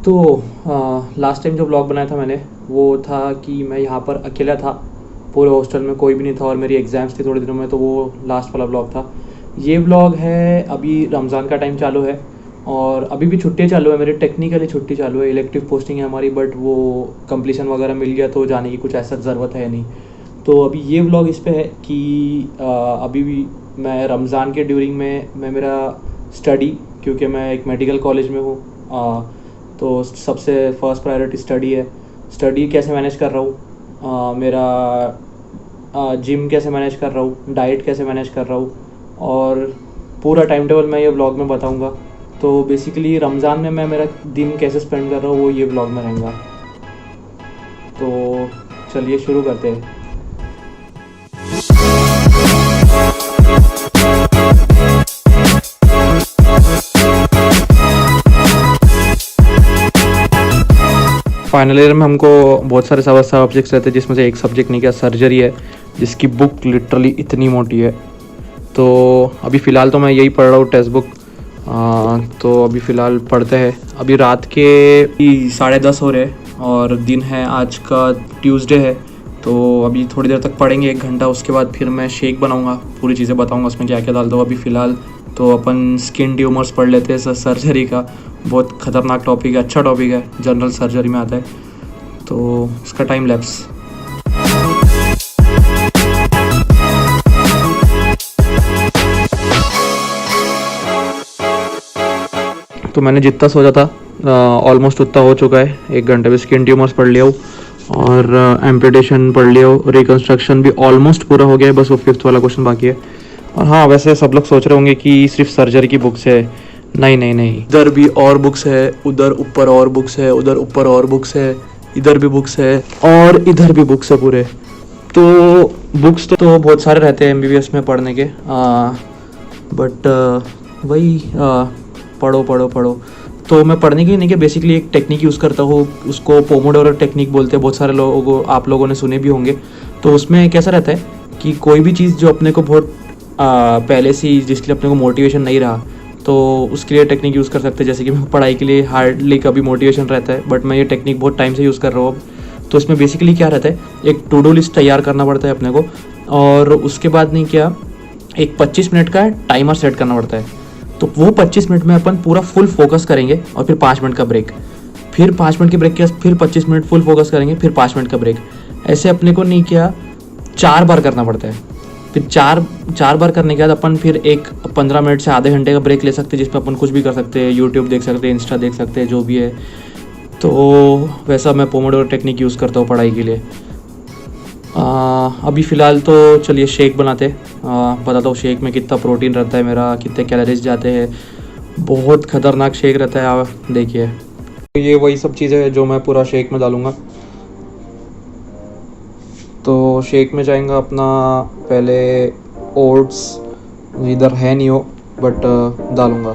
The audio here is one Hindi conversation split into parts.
तो लास्ट टाइम जो व्लॉग बनाया था मैंने, वो था कि मैं यहाँ पर अकेला था, पूरे हॉस्टल में कोई भी नहीं था और मेरी एग्ज़ाम्स थी थोड़े दिनों में, तो वो लास्ट वाला व्लॉग था। ये व्लॉग है, अभी रमज़ान का टाइम चालू है और अभी भी छुट्टियाँ चालू है मेरी, टेक्निकली छुट्टी चालू है, इलेक्टिव पोस्टिंग है हमारी, बट वो कंप्लीशन वगैरह मिल गया तो जाने की कुछ ऐसा ज़रूरत है नहीं। तो अभी ये व्लॉग इस पे है कि अभी भी मैं रमज़ान के ड्यूरिंग में मैं मेरा स्टडी, क्योंकि मैं एक मेडिकल कॉलेज में हूँ, तो सबसे फर्स्ट प्रायोरिटी स्टडी है। स्टडी कैसे मैनेज कर रहा हूँ, मेरा जिम कैसे मैनेज कर रहा हूँ, डाइट कैसे मैनेज कर रहा हूँ, और पूरा टाइम टेबल मैं ये व्लॉग में बताऊँगा। तो बेसिकली रमज़ान में मैं मेरा दिन कैसे स्पेंड कर रहा हूँ वो ये व्लॉग में रहेगा। तो चलिए शुरू करते हैं। फाइनल ईयर में हमको बहुत सारे सब्जेक्ट्स रहते हैं, जिसमें से एक सब्जेक्ट नहीं क्या सर्जरी है, जिसकी बुक लिटरली इतनी मोटी है। तो अभी फ़िलहाल तो मैं यही पढ़ रहा हूँ, टेक्स्ट बुक। तो अभी फ़िलहाल पढ़ते हैं। अभी रात के 10:30 हो रहे हैं और दिन है आज का ट्यूसडे है। तो अभी थोड़ी देर तक पढ़ेंगे, 1 घंटा, उसके बाद फिर मैं शेक बनाऊँगा, पूरी चीज़ें बताऊँगा उसमें क्या क्या डालता हूँ। अभी फ़िलहाल तो अपन स्किन ट्यूमर्स पढ़ लेते हैं, सर्जरी का। बहुत ख़तरनाक टॉपिक है, अच्छा टॉपिक है, जनरल सर्जरी में आता है, तो उसका टाइम लैप्स। तो मैंने जितना सोचा था ऑलमोस्ट उतना हो चुका है। 1 घंटे में स्किन ट्यूमर्स पढ़ लिया हूँ और एम्पुटेशन पढ़ लिया हूँ, रिकन्स्ट्रक्शन भी ऑलमोस्ट पूरा हो गया है, बस वो 5th वाला क्वेश्चन बाकी है। और हाँ, वैसे सब लोग सोच रहे होंगे कि सिर्फ सर्जरी की बुक्स है। नहीं नहीं नहीं, इधर भी और बुक्स है, उधर ऊपर और बुक्स है, उधर ऊपर और बुक्स है, इधर भी बुक्स है और इधर भी बुक्स है पूरे। तो बुक्स तो बहुत सारे रहते हैं MBBS में पढ़ने के, बट वही पढ़ो पढ़ो पढ़ो। तो मैं पढ़ने के लिए नहीं कि बेसिकली एक टेक्निक यूज़ करता हूँ, उसको पोमोडोरो टेक्निक बोलते हैं, बहुत सारे लोगों आप लोगों ने सुने भी होंगे। तो उसमें कैसा रहता है कि कोई भी चीज़ जो अपने को बहुत पहले से जिसके लिए अपने को मोटिवेशन नहीं रहा, तो उसके लिए टेक्निक यूज़ कर सकते हैं। जैसे कि मैं पढ़ाई के लिए हार्डली कभी मोटिवेशन रहता है, बट मैं ये टेक्निक बहुत टाइम से यूज़ कर रहा हूँ अब। तो इसमें बेसिकली क्या रहता है, एक टू डू लिस्ट तैयार करना पड़ता है अपने को, और उसके बाद नहीं क्या, एक 25 मिनट का टाइमर सेट करना पड़ता है। तो वो 25 मिनट में अपन पूरा फुल फोकस करेंगे और फिर 5 मिनट का ब्रेक, फिर 5 मिनट के ब्रेक के बाद फिर 25 मिनट फुल फोकस करेंगे, फिर 5 मिनट का ब्रेक। ऐसे अपने को नहीं क्या 4 बार करना पड़ता है। फिर चार बार करने के बाद अपन फिर एक 15 मिनट से आधे घंटे का ब्रेक ले सकते हैं, जिसमें अपन कुछ भी कर सकते हैं, यूट्यूब देख सकते हैं, इंस्टा देख सकते हैं, जो भी है। तो वैसा मैं पोमोडोरो टेक्निक यूज़ करता हूँ पढ़ाई के लिए। अभी फ़िलहाल तो चलिए शेक बनाते हैं। बताता हूँ शेक में कितना प्रोटीन रहता है मेरा, कितने कैलोरीज जाते हैं। बहुत ख़तरनाक शेक रहता है, आप देखिए। ये वही सब चीज़ें हैं जो मैं पूरा शेक में डालूँगा। तो शेक में जाएगा अपना पहले ओट्स, इधर है नहीं हो बट डालूँगा।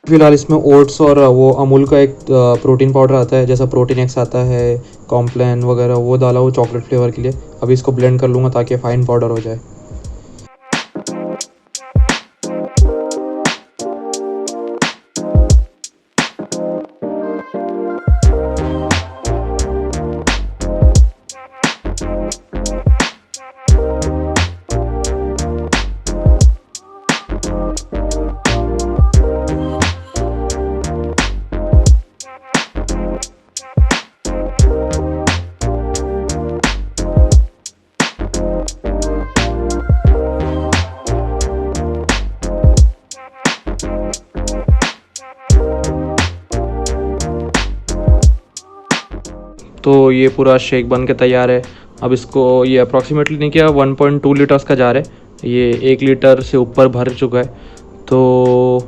फिलहाल इसमें ओट्स और वो अमूल का एक प्रोटीन पाउडर आता है, जैसा प्रोटीन एक्स आता है, कॉम्प्लान वगैरह, वो डाला वो चॉकलेट फ्लेवर के लिए। अभी इसको ब्लेंड कर लूँगा ताकि फाइन पाउडर हो जाए। तो ये पूरा शेक बन के तैयार है। अब इसको ये अप्रॉक्सीमेटली नहीं किया 1.2 लीटर्स का जार है, ये 1 लीटर से ऊपर भर चुका है। तो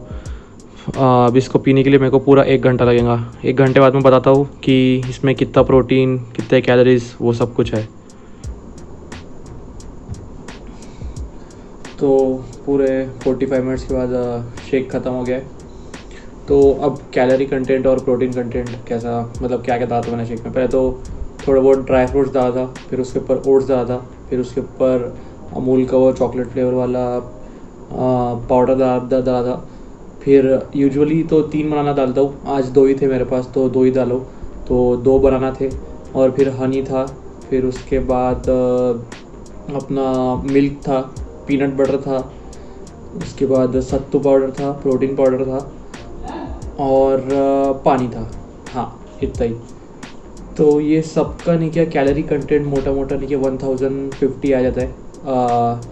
अब इसको पीने के लिए मेरे को पूरा 1 घंटा लगेगा। 1 घंटे बाद मैं बताता हूँ कि इसमें कितना प्रोटीन, कितने कैलोरीज, वो सब कुछ है। तो पूरे 45 मिनट्स के बाद शेक ख़त्म हो गया है। तो अब कैलोरी कंटेंट और प्रोटीन कंटेंट कैसा, मतलब क्या क्या डाला था मैंने शेक में। पहले तो थोड़ा बहुत ड्राई फ्रूट्स डाला था, फिर उसके ऊपर ओट्स डाला था, फिर उसके ऊपर अमूल का वो चॉकलेट फ्लेवर वाला पाउडर डाला था, फिर यूजुअली तो 3 बनाना डालता हूँ, आज 2 ही थे मेरे पास तो 2 ही डालो, तो 2 बनाना थे। और फिर हनी था, फिर उसके बाद अपना मिल्क था, पीनट बटर था, उसके बाद सत्तू पाउडर था, प्रोटीन पाउडर था और पानी था। हाँ, इतना ही। तो ये सबका नहीं क्या कैलोरी कंटेंट मोटा मोटा नहीं क्या 1050 आ जाता है।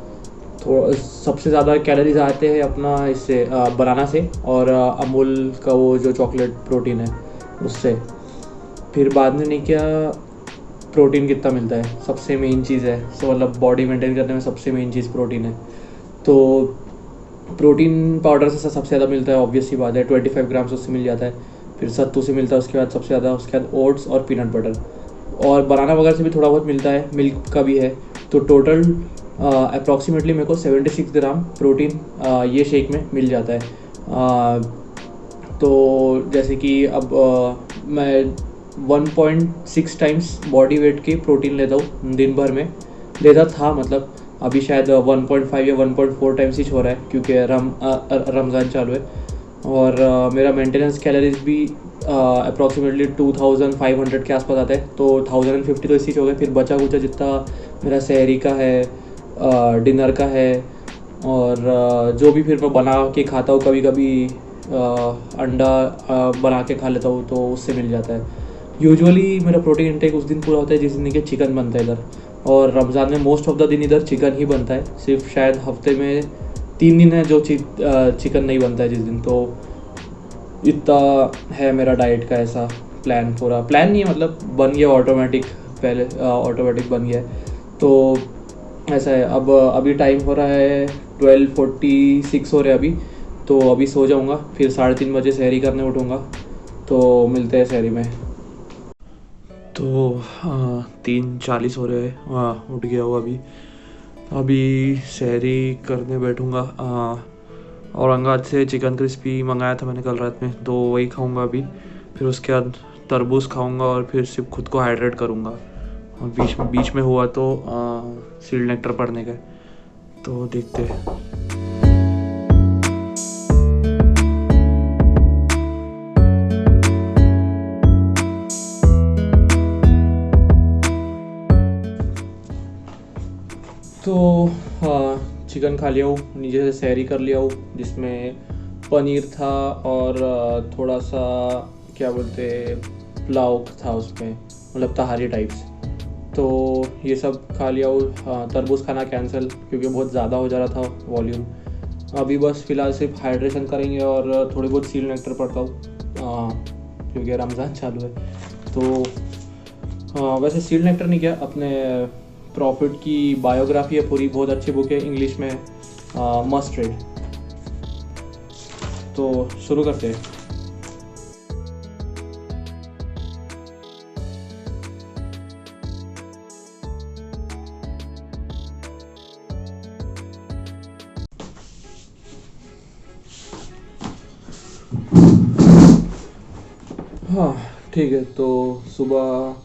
तो सबसे ज़्यादा कैलोरीज आते हैं अपना इससे बनाना से और अमूल का वो जो चॉकलेट प्रोटीन है उससे। फिर बाद में नहीं क्या प्रोटीन कितना मिलता है, सबसे मेन चीज़ है। सो मतलब बॉडी मेंटेन करने में सबसे मेन चीज़ प्रोटीन है। तो प्रोटीन पाउडर से सबसे ज़्यादा मिलता है, ऑब्वियस सी बात है, 25 ग्राम्स उससे मिल जाता है। फिर सत्तू से मिलता है उसके बाद सबसे ज़्यादा, उसके बाद ओट्स और पीनट बटर और बनाना वगैरह से भी थोड़ा बहुत मिलता है, मिल्क का भी है। तो टोटल अप्रॉक्सीमेटली मेरे को 76 ग्राम प्रोटीन ये शेक में मिल जाता है। तो जैसे कि अब मैं 1.6 टाइम्स बॉडी वेट की प्रोटीन लेता हूँ दिन भर में, लेता था मतलब। अभी शायद 1.5 या 1.4 टाइम्स ही हो रहा है क्योंकि रमज़ान चालू है। और मेरा मेंटेनेंस कैलोरीज भी अप्रॉक्सीमेटली 2500 के आसपास आता है, तो 1050 तो इसी हो गए। फिर बचा कुचा जितना मेरा सहरी का है, डिनर का है और जो भी फिर मैं बना के खाता हूँ, कभी कभी अंडा बना के खा लेता हूँ तो उससे मिल जाता है। यूजुअली मेरा प्रोटीन इंटेक उस दिन पूरा होता है जिस दिन के चिकन बनता है इधर, और रमज़ान में मोस्ट ऑफ द दिन इधर चिकन ही बनता है। सिर्फ शायद हफ्ते में 3 दिन है जो चिकन नहीं बनता है जिस दिन। तो इतना है मेरा डाइट का ऐसा प्लान, पूरा प्लान नहीं है मतलब बन गया ऑटोमेटिक, पहले ऑटोमेटिक बन गया है। तो ऐसा है। अब अभी टाइम हो रहा है 12:46 हो रहे अभी, तो अभी सो जाऊँगा, फिर 3:30 बजे सहरी करने उठूँगा। तो मिलते हैं सहरी में। तो 3:40 हो रहे हैं, उठ गया हूँ अभी सहरी करने बैठूँगा। औरंगाबाद से चिकन क्रिस्पी मंगाया था मैंने कल रात में, तो वही खाऊँगा अभी। फिर उसके बाद तरबूज खाऊँगा और फिर सिर्फ खुद को हाइड्रेट करूँगा। और बीच में हुआ तो सीड नेक्टर पढ़ने का, तो देखते हैं। तो चिकन खा लिया हूँ, नीचे से सहरी कर लिया हूँ जिसमें पनीर था और थोड़ा सा क्या बोलते पुलाव था उसमें, मतलब तहारी टाइप्स। तो ये सब खा लिया हूँ। तरबूज खाना कैंसिल क्योंकि बहुत ज़्यादा हो जा रहा था वॉल्यूम। अभी बस फ़िलहाल सिर्फ हाइड्रेशन करेंगे और थोड़ी बहुत सीड नेक्टर पढ़ता हूँ क्योंकि रमज़ान चालू है। तो वैसे सीड नेक्टर नहीं किया, अपने प्रॉफिट की बायोग्राफी है पूरी, बहुत अच्छी बुक है, इंग्लिश में, मस्ट रीड। तो शुरू करते हैं। हाँ ठीक है। तो सुबह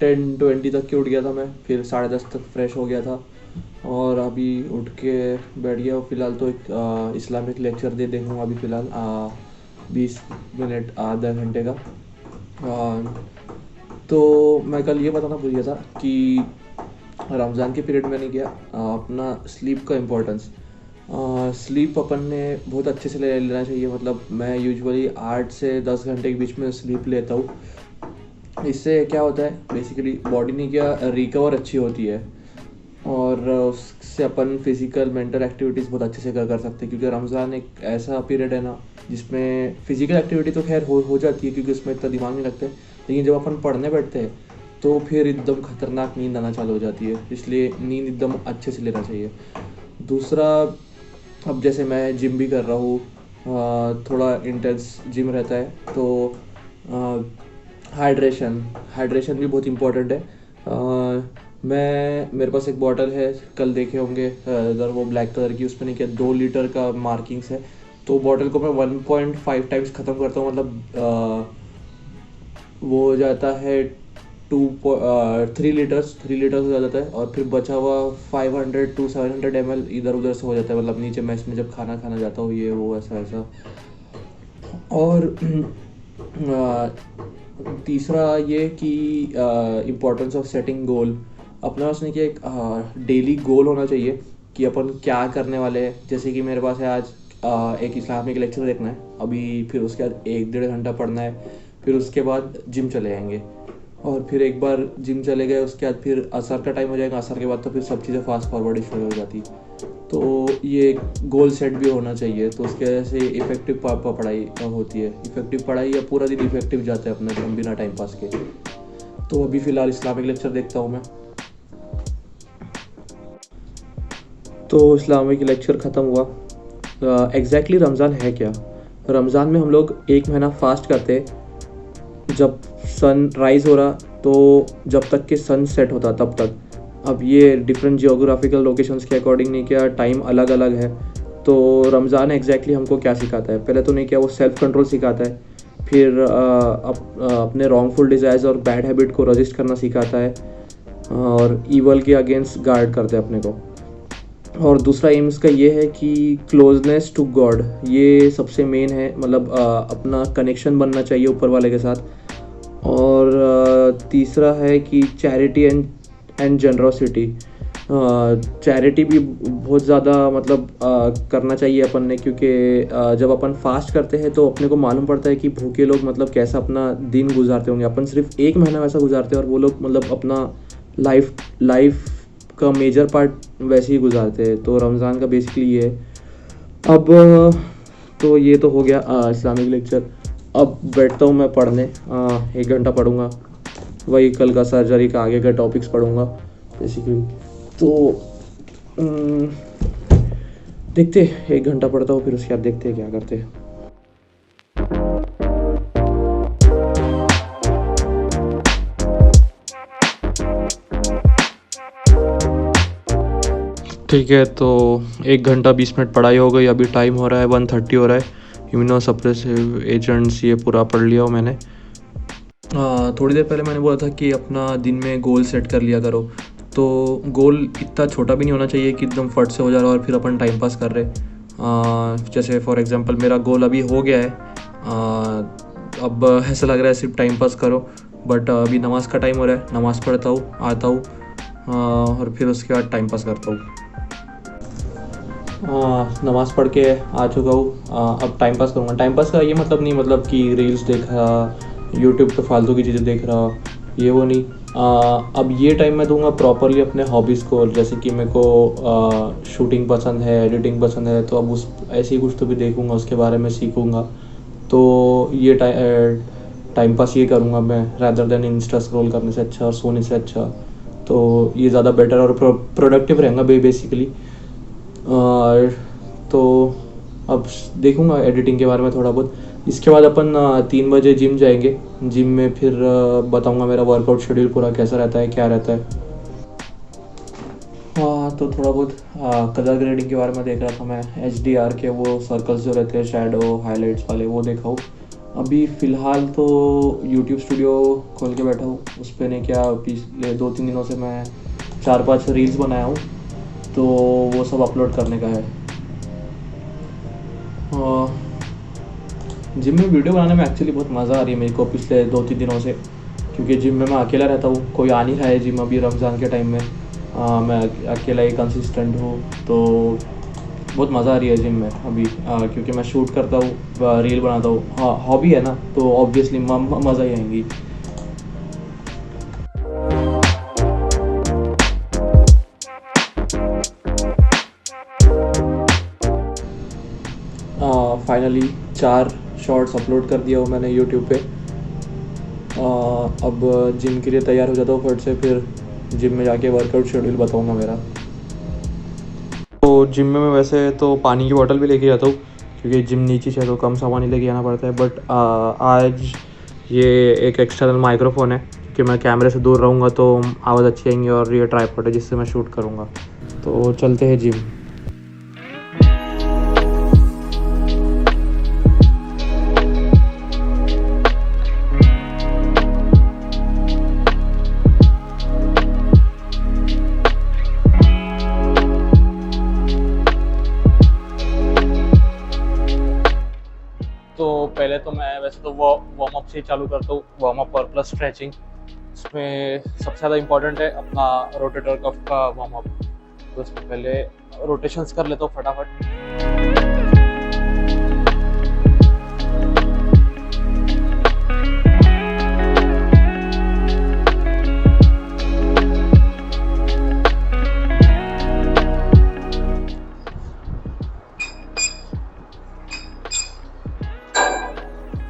10:20 तक के उठ गया था मैं, फिर 10:30 तक फ्रेश हो गया था और अभी उठ के बैठ गया। फ़िलहाल तो एक इस्लामिक लेक्चर देखूँगा अभी फ़िलहाल 20 मिनट आधा घंटे का। तो मैं कल ये बताना भूल गया था कि रमज़ान के पीरियड में नहीं किया अपना स्लीप का इम्पोर्टेंस। स्लीप अपन ने बहुत अच्छे से लेना चाहिए। मतलब मैं यूजुअली 8 से 10 घंटे के बीच में स्लीप लेता हूँ। इससे क्या होता है बेसिकली बॉडी ने क्या रिकवर अच्छी होती है और उससे अपन फिज़िकल मेंटल एक्टिविटीज़ बहुत अच्छे से कर सकते हैं। क्योंकि रमज़ान एक ऐसा पीरियड है ना जिसमें फ़िज़िकल एक्टिविटी तो खैर हो जाती है क्योंकि उसमें इतना दिमाग नहीं लगता है, लेकिन जब अपन पढ़ने बैठते हैं तो फिर एकदम खतरनाक नींद आना चालू हो जाती है। इसलिए नींद एकदम अच्छे से लेना चाहिए। दूसरा, अब जैसे मैं जिम भी कर रहा हूँ, थोड़ा इंटेंस जिम रहता है, तो हाइड्रेशन भी बहुत इम्पोर्टेंट है। मेरे पास एक बॉटल है, कल देखे होंगे इधर वो ब्लैक कलर की, उसमें नहीं क्या 2 लीटर का मार्किंग्स है। तो बॉटल को मैं 1.5 टाइम्स ख़त्म करता हूँ, मतलब वो हो जाता है 3 लीटर्स हो जाता है। और फिर बचा हुआ 500 to 700 ml इधर उधर से हो जाता है, मतलब नीचे मैस में जब खाना जाता हूँ ये वो ऐसा। और तीसरा ये कि इम्पोर्टेंस ऑफ सेटिंग गोल, अपना उसने कि एक डेली गोल होना चाहिए कि अपन क्या करने वाले हैं। जैसे कि मेरे पास है आज एक इस्लामिक लेक्चर देखना है अभी, फिर उसके बाद 1-1.5 घंटा पढ़ना है, फिर उसके बाद जिम चले जाएंगे, और फिर एक बार जिम चले गए उसके बाद फिर असर का टाइम हो जाएगा, असर के बाद तो फिर सब चीज़ें फास्ट फॉरवर्ड शुरू हो जाती। तो ये गोल सेट भी होना चाहिए, तो उसके वजह से इफेक्टिव पढ़ाई होती है। इफेक्टिव पढ़ाई या पूरा दिन इफेक्टिव जाता है अपना बिना टाइम पास के। तो अभी फ़िलहाल इस्लामिक लेक्चर देखता हूँ मैं। तो इस्लामिक लेक्चर ख़त्म हुआ। एग्जैक्टली रमज़ान है क्या? रमज़ान में हम लोग 1 महीना फास्ट करते, जब सन राइज़ हो रहा तो जब तक कि सन सेट होता तब तक। अब ये डिफरेंट जियोग्राफिकल लोकेशंस के अकॉर्डिंग नहीं किया, टाइम अलग अलग है। तो रमज़ान एग्जैक्टली हमको क्या सिखाता है? पहले तो नहीं किया, वो सेल्फ कंट्रोल सिखाता है, फिर अपने रॉन्गफुल डिज़ायर्स और बैड हैबिट को रजिस्ट करना सिखाता है, और ईवल के अगेंस्ट गार्ड करते हैं अपने को। और दूसरा एम इसका ये है कि क्लोजनेस टू गॉड, ये सबसे मेन है, मतलब अपना कनेक्शन बनना चाहिए ऊपर वाले के साथ। और तीसरा है कि चैरिटी एंड जनरोसिटी। चैरिटी भी बहुत ज़्यादा मतलब करना चाहिए अपन ने, क्योंकि जब अपन फास्ट करते हैं तो अपने को मालूम पड़ता है कि भूखे लोग मतलब कैसा अपना दिन गुजारते होंगे। अपन सिर्फ 1 महीना वैसा गुजारते हैं और वो लोग मतलब अपना लाइफ का मेजर पार्ट वैसे ही गुजारते हैं। तो रमज़ान का बेसिकली ये है। अब तो ये तो हो गया इस्लामिक लेक्चर। अब बैठता हूँ मैं पढ़ने, 1 घंटा पढ़ूँगा, वही कल का सर्जरी का आगे का टॉपिक्स पढ़ूँगा बेसिकली। तो देखते 1 घंटा पढ़ता हूँ, फिर उसके बाद देखते हैं क्या करते हैं। ठीक है, तो 1 घंटा 20 मिनट पढ़ाई हो गई। अभी टाइम हो रहा है 1:30 हो रहा है। इम्यूनो सप्रेसिव एजेंट्स ये पूरा पढ़ लिया हो मैंने। थोड़ी देर पहले मैंने बोला था कि अपना दिन में गोल सेट कर लिया करो। तो गोल इतना छोटा भी नहीं होना चाहिए कि एकदम फट से हो जा रहा है और फिर अपन टाइम पास कर रहे। जैसे फॉर एग्जांपल मेरा गोल अभी हो गया है, अब ऐसा लग रहा है सिर्फ टाइम पास करो, बट अभी नमाज़ का टाइम हो रहा है, नमाज़ पढ़ता हूँ, आता हूँ, और फिर उसके बाद टाइम पास करता हूँ। नमाज़ पढ़ के आ चुका हूँ, अब टाइम पास करूँगा। टाइम पास का ये मतलब नहीं मतलब कि रील्स देख रहा, यूट्यूब पे फालतू की चीज़ें देख रहा, ये वो नहीं। अब ये टाइम मैं दूंगा प्रॉपरली अपने हॉबीज़ को। जैसे कि मेरे को शूटिंग पसंद है, एडिटिंग पसंद है, तो अब उस ऐसे ही कुछ तो भी देखूँगा, उसके बारे में सीखूँगा। तो ये टाइम पास ये करूँगा मैं, रैदर देन इंस्टा स्क्रॉल करने से अच्छा और सोने से अच्छा। तो ये ज़्यादा बेटर और प्रोडक्टिव रहेगा बेसिकली। तो अब देखूँगा एडिटिंग के बारे में थोड़ा बहुत। इसके बाद अपन 3 बजे जिम जाएंगे। जिम में फिर बताऊँगा मेरा वर्कआउट शेड्यूल पूरा कैसा रहता है, क्या रहता है। हाँ, तो थोड़ा बहुत कलर ग्रेडिंग के बारे में देख रहा था मैं। HDR के वो सर्कल्स जो रहते हैं, शैडो हाईलाइट्स वाले, वो देखा हूँ। अभी फ़िलहाल तो यूट्यूब स्टूडियो खोल के बैठा हूँ। उस पर ने क्या पिछले 2-3 दिनों से मैं 4-5 रील्स बनाया हूँ, तो वो सब अपलोड करने का है। जिम में वीडियो बनाने में एक्चुअली बहुत मज़ा आ रही है मेरे को पिछले 2-3 दिनों से, क्योंकि जिम में मैं अकेला रहता हूँ, कोई आ नहीं रहा है जिम अभी रमज़ान के टाइम में। मैं अकेला ही कंसिस्टेंट हूँ, तो बहुत मज़ा आ रही है जिम में अभी, क्योंकि मैं शूट करता हूँ, रील बनाता हूँ। हाँ, हॉबी है ना, तो ऑब्वियसली मज़ा ही आएंगी। फाइनली 4 शॉर्ट्स अपलोड कर दिया हो मैंने यूट्यूब पे। अब जिम के लिए तैयार हो जाता हूँ फट से, फिर जिम में जाके वर्कआउट शेड्यूल बताऊँगा मेरा। तो जिम में मैं वैसे तो पानी की बोतल भी लेके जाता हूँ, क्योंकि जिम नीचे है तो कम सामान ही लेके जाना पड़ता है। बट आज ये एक एक्सटर्नल माइक्रोफोन है, कि मैं कैमरे से दूर रहूँगा तो आवाज़ अच्छी आएंगी, और ये ट्राइपॉड है जिससे मैं शूट करूँगा। तो चलते हैं जिम। तो पहले तो मैं वैसे तो वो वार्म अप से ही चालू करता हूँ, वार्म अप और प्लस स्ट्रेचिंग। इसमें सबसे ज़्यादा इम्पोर्टेंट है अपना रोटेटर कफ का वार्म अप। तो उसमें पहले रोटेशंस कर लेता हूँ फटाफट।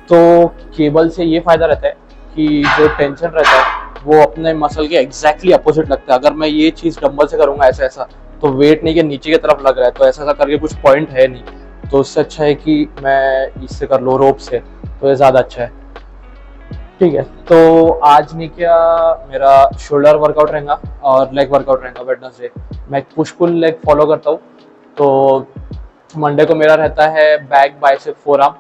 तो केबल से ये फायदा रहता है कि जो टेंशन रहता है वो अपने मसल के एग्जैक्टली अपोजिट लगता है। अगर मैं ये चीज़ डंबल से करूँगा ऐसा ऐसा, तो वेट नहीं के नीचे की तरफ लग रहा है, तो ऐसा ऐसा करके कुछ पॉइंट है नहीं। तो उससे अच्छा है कि मैं इससे कर लो, रोप से, तो ये ज़्यादा अच्छा है। ठीक है, तो आज नहीं क्या मेरा शोल्डर वर्कआउट रहेगा और लेग वर्कआउट रहेगा वेडनेसडे। मैं पुश पुल लेग फॉलो करता हूँ। तो मंडे को मेरा रहता है बैक बाइसेप फोरआर्म,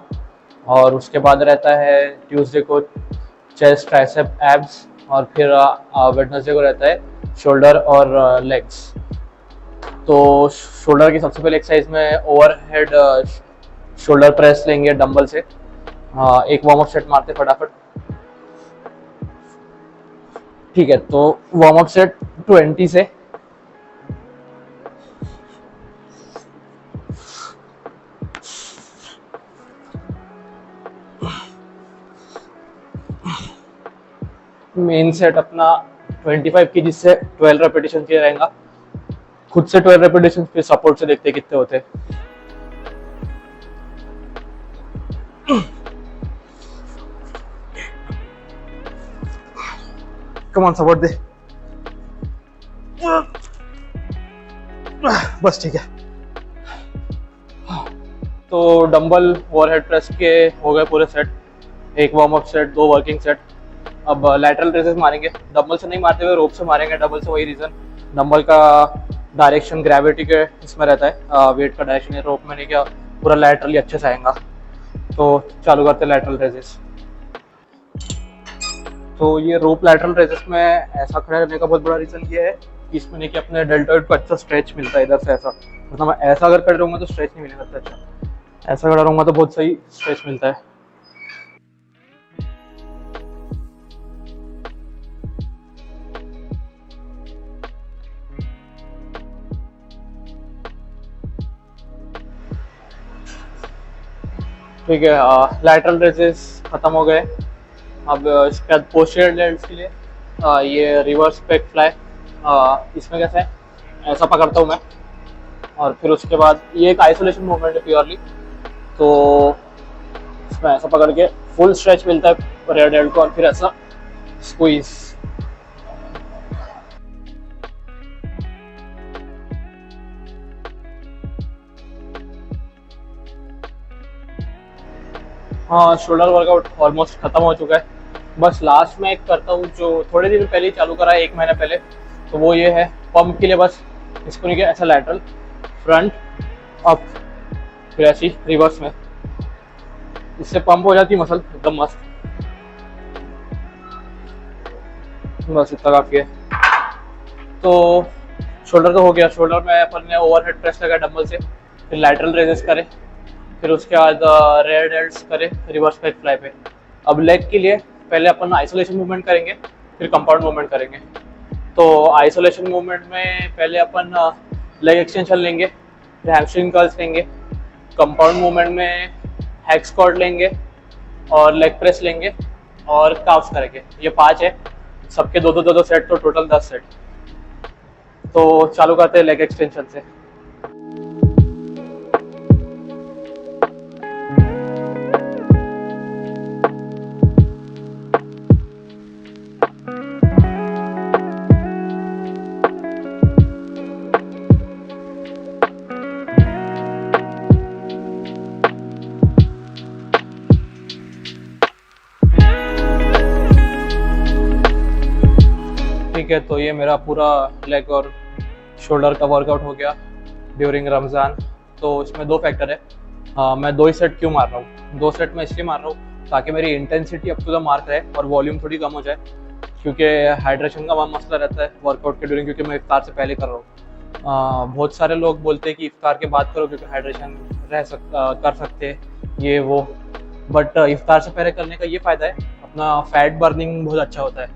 और उसके बाद रहता है ट्यूसडे को चेस्ट ट्राइसेप एब्स, और फिर वेडनेसडे को रहता है शोल्डर और लेग्स। तो शोल्डर की सबसे पहले एक्सरसाइज में ओवरहेड शोल्डर प्रेस लेंगे डंबल से। एक वार्म अप सेट मारते फटाफट। ठीक है, तो वार्म अप सेट 20 से। मेन सेट अपना 25 की, जिससे 12 रेपिटेशन किया रहेगा। खुद से 12 रेपिटेशन, फिर सपोर्ट से देखते कितने होते। कम ऑन, सपोर्ट दे, बस ठीक है। तो डंबल ओवरहेड प्रेस के हो गए पूरे सेट। एक warm up set, 2 working set. अब लैटरल रेजेस मारेंगे, डंबल से नहीं मारते हुए रोप से मारेंगे। डंबल से वही रीजन, डंबल का डायरेक्शन ग्रेविटी के इसमें रहता है, वेट का डायरेक्शन है। रोप में नहीं क्या पूरा लैटरली अच्छे से आएगा। तो चालू करते हैं लैटरल रेजेस। तो ये रोप लैटरल रेजेस में ऐसा खड़ा रहने का बहुत बड़ा रीजन ये है कि इसमें नहीं कि अपने डेल्टॉइड को अच्छा स्ट्रेच मिलता है इधर से ऐसा। मतलब मैं ऐसा अगर खड़े रहूँगा तो स्ट्रेच नहीं मिलेगा अच्छा, ऐसा खड़ा रहूँगा तो बहुत सही स्ट्रेच मिलता है। ठीक है, लैटरल रेजेस खत्म हो गए। अब इसके बाद पोस्टीरियर डेल्ट्स के लिए ये रिवर्स पेक फ्लाई। इसमें कैसे है, ऐसा पकड़ता हूँ मैं, और फिर उसके बाद ये एक आइसोलेशन मूवमेंट है प्योरली। तो इसमें ऐसा पकड़ के फुल स्ट्रेच मिलता है रेयर डेल्ट को, और फिर ऐसा स्क्वीज। हाँ, शोल्डर वर्कआउट ऑलमोस्ट खत्म हो चुका है। बस लास्ट में एक करता हूँ जो थोड़े दिन पहले ही चालू करा है, 1 महीने पहले। तो वो ये है पंप के लिए। बस इसको नहीं, ऐसा लैटरल फ्रंट अप, फिर ऐसी रिवर्स में, इससे पंप हो जाती है मसल एकदम मस्त। बस इतना काफी है। तो शोल्डर का हो गया। शोल्डर में अपन ने ओवरहेड प्रेस लगा डंबल से, फिर लैटरल रेजेस करे, फिर उसके बाद रेयर डेल्ट्स करे रिवर्स पेक फ्लाई पे। अब लेग के लिए पहले अपन आइसोलेशन मूवमेंट करेंगे, फिर कंपाउंड मूवमेंट करेंगे। तो आइसोलेशन मूवमेंट में पहले अपन लेग एक्सटेंशन लेंगे, फिर हैमस्ट्रिंग कर्ल्स लेंगे। कंपाउंड मूवमेंट में हैक स्क्वाट लेंगे और लेग प्रेस लेंगे और काफ्स करेंगे। ये 5 है, सबके 2-2 सेट, तो टोटल 10 सेट। तो चालू करते हैं लेग एक्सटेंशन से। ठीक है, तो ये मेरा पूरा लेग और शोल्डर का वर्कआउट हो गया ड्यूरिंग रमज़ान। तो इसमें 2 फैक्टर है। मैं 2 ही सेट क्यों मार रहा हूँ? 2 सेट मैं इसलिए मार रहा हूँ ताकि मेरी intensity up to the mark रहे और वॉल्यूम थोड़ी कम हो जाए, क्योंकि हाइड्रेशन का मसला रहता है वर्कआउट के ड्यूरिंग, क्योंकि मैं इफ्तार से पहले कर रहा हूँ। बहुत सारे लोग बोलते हैं कि इफ्तार के बाद करो क्योंकि हाइड्रेशन कर सकते हैं, ये वो। बट इफ्तार से पहले करने का ये फ़ायदा है, अपना फैट बर्निंग बहुत अच्छा होता है,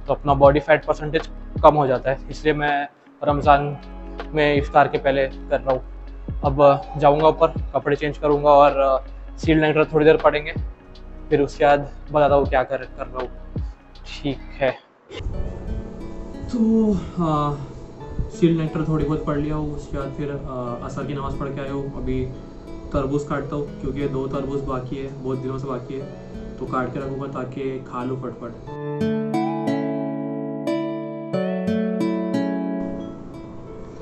तो अपना बॉडी फैट परसेंटेज कम हो जाता है, इसलिए मैं रमज़ान में इफ्तार के पहले कर रहा हूँ। अब जाऊँगा ऊपर, कपड़े चेंज करूँगा और सील नाइटर थोड़ी देर पढ़ेंगे, फिर उसके बाद बताता हूँ क्या कर रहा हूँ। ठीक है, तो सील नाइटर थोड़ी बहुत पढ़ लिया हूँ, उसके बाद फिर असर की नमाज़ पढ़ के आया हूँ। अभी तरबूज काटता हूँ क्योंकि 2 तरबूज बाकी है, बहुत दिनों से बाकी है, तो काट के रखूँगा ताकि खा लूँ फटफट।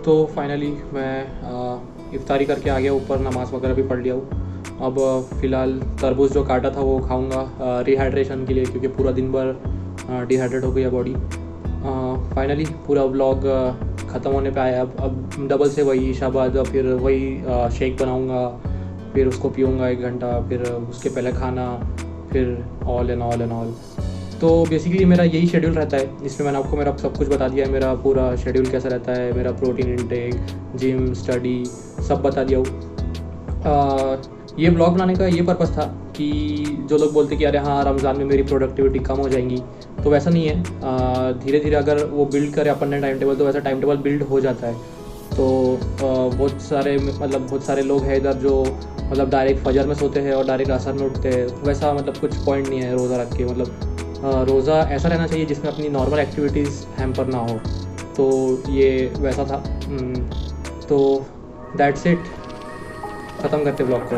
तो फाइनली मैं इफ्तारी करके आ गया ऊपर, नमाज़ वगैरह भी पढ़ लिया हूँ। अब फ़िलहाल तरबूज जो काटा था वो खाऊंगा रिहाइड्रेशन के लिए, क्योंकि पूरा दिन भर डिहाइड्रेट हो गई है बॉडी। फाइनली पूरा व्लॉग ख़त्म होने पे आया। अब डबल से वही शाबाद, फिर वही शेक बनाऊंगा, फिर उसको पीऊँगा 1 घंटा, फिर उसके पहले खाना, फिर ऑल एंड ऑल। तो बेसिकली मेरा यही शेड्यूल रहता है, इसमें मैंने आपको मेरा सब कुछ बता दिया है, मेरा पूरा शेड्यूल कैसा रहता है, मेरा प्रोटीन इनटेक, जिम, स्टडी सब बता दिया हूँ। ये ब्लॉग बनाने का ये पर्पस था कि जो लोग बोलते कि अरे हाँ रमज़ान में मेरी प्रोडक्टिविटी कम हो जाएंगी, तो वैसा नहीं है। धीरे धीरे अगर वो बिल्ड करे अपन ने टाइम टेबल, तो वैसा टाइम टेबल बिल्ड हो जाता है। तो बहुत सारे लोग हैं इधर जो मतलब डायरेक्ट फजर में सोते हैं और डायरेक्ट असर में उठते हैं, वैसा मतलब कुछ पॉइंट नहीं है रोज़ा रख के। मतलब रोज़ा ऐसा रहना चाहिए जिसमें अपनी नॉर्मल एक्टिविटीज़ हैम्पर ना हो, तो ये वैसा था। तो दैट्स इट, ख़त्म करते ब्लॉग को।